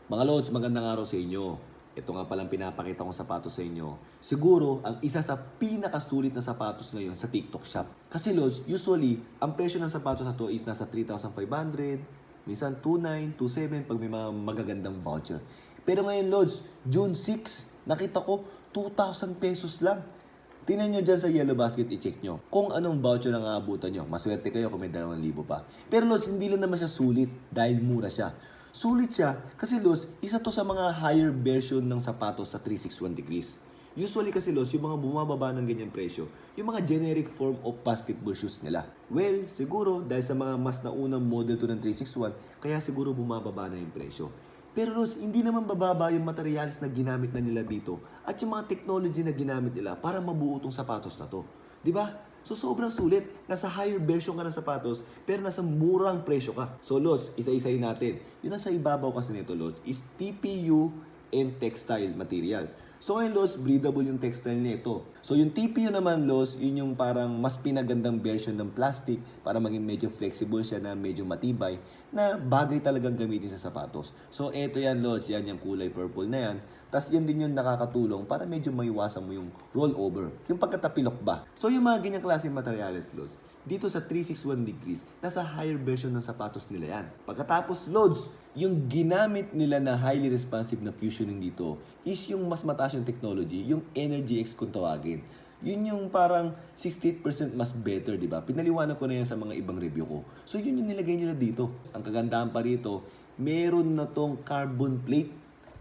Mga Lods, magandang araw sa inyo. Ito nga palang pinapakita kong sapatos sa inyo. Siguro, ang isa sa pinakasulit na sapatos ngayon sa TikTok shop. Kasi Lods, usually, ang presyo ng sapatos na to is nasa 3,500, minsan 2,900, 2,700 pag may mga magagandang voucher. Pero ngayon Lods, June 6, nakita ko 2,000 pesos lang. Tingnan nyo dyan sa Yellow Basket, i-check nyo kung anong voucher ang aabutan nyo. Maswerte kayo kung may 2,000 pa. Pero Lods, hindi lang naman siya sulit dahil mura siya. Sulit siya kasi Lods, isa to sa mga higher version ng sapatos sa 361 degrees. Usually kasi Lods, yung mga bumababa ng ganyang presyo, yung mga generic form of basketball shoes nila. Well, siguro dahil sa mga mas naunang model to ng 361, kaya siguro bumababa na yung presyo. Pero Lods, hindi naman bababa yung materials na ginamit na nila dito at yung mga technology na ginamit nila para mabuo tong sapatos na to. Di ba? So sobrang sulit. Nasa higher version ka ng sapatos pero nasa murang presyo ka. So Lods, isa-isayin natin. Yung nasa ibabaw kasi nito Lods is TPU and textile material. So ngayon Lods, breathable yung textile nito. So yung TPU naman Lods, yun yung parang mas pinagandang version ng plastic para maging medyo flexible siya na medyo matibay na bagay talagang gamitin sa sapatos. So eto yan Lods, yan yung kulay purple na yan. Tapos yan din yung nakakatulong para medyo maiwasan mo yung rollover, yung pagkatapilok ba. So yung mga ganyang klaseng materials Lods, dito sa 361 degrees, nasa higher version ng sapatos nila yan. Pagkatapos Lods, yung ginamit nila na highly responsive na cushioning dito is yung mas mataas yung technology, yung Energy X kung tawagin. Yun yung parang 68% mas better, di ba? Pinaliwanag ko na yan sa mga ibang review ko. So yun yung nilagay nila dito. Ang kagandahan pa rito, meron na tong carbon plate.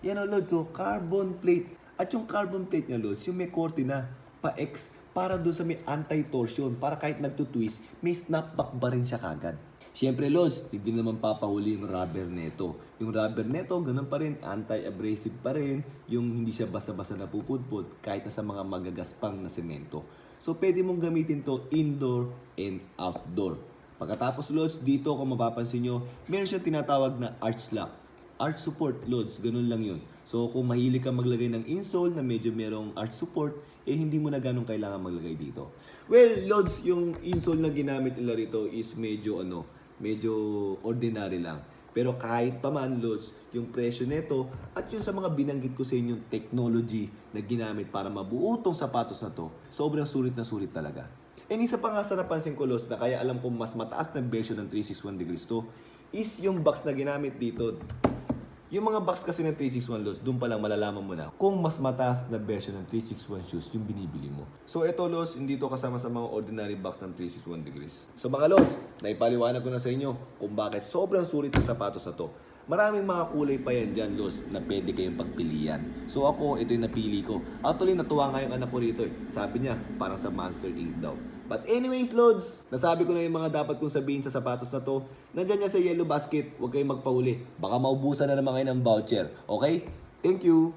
Yan o Lods, so carbon plate. At yung carbon plate niya Lods, yung may cortina pa X para doon sa may anti-torsion. Para kahit nagtutwist, may snapback ba rin siya kagad. Siyempre, Lods, hindi naman papahuli yung rubber neto. Yung rubber neto, ganun pa rin, anti-abrasive pa rin, yung hindi siya basa-basa napupudpud, kahit na sa mga magagaspang na semento. So, pwede mong gamitin to indoor and outdoor. Pagkatapos, Lods, dito kung mapapansin nyo, meron siyang tinatawag na arch lock. Arch support, Lods, ganun lang yun. So, kung mahilig ka maglagay ng insole na medyo merong arch support, hindi mo na ganun kailangan maglagay dito. Well, Lods, yung insole na ginamit nila rito is medyo ordinary lang. Pero kahit pa man, Lods, yung presyo nito at yung sa mga binanggit ko sa inyong technology na ginamit para mabuo tong sapatos na to, sobrang sulit na sulit talaga. And isa pa nga sa napansin ko, Lods, na kaya alam kong mas mataas na version ng 361 degrees to, is yung box na ginamit dito. Yung mga box kasi ng 361 Lods, doon pa lang malalaman mo na kung mas mataas na version ng 361 shoes yung binibili mo. So ito Lods, hindi to kasama sa mga ordinary box ng 361 degrees. So mga Lods, naipaliwanag ko na sa inyo kung bakit sobrang sulit ng sapatos na to. Maraming mga kulay pa yan dyan Lods na pwede kayong pagpilian. So ako, ito yung napili ko. Actually, natuwa nga yung anak ko rito eh. Sabi niya, parang sa Monster Inc. daw. But anyways, Lods, nasabi ko na yung mga dapat kong sabihin sa sapatos na to. Nandyan niya sa Yellow Basket, huwag kayong magpahuli. Baka maubusan na naman kayo ng voucher. Okay? Thank you!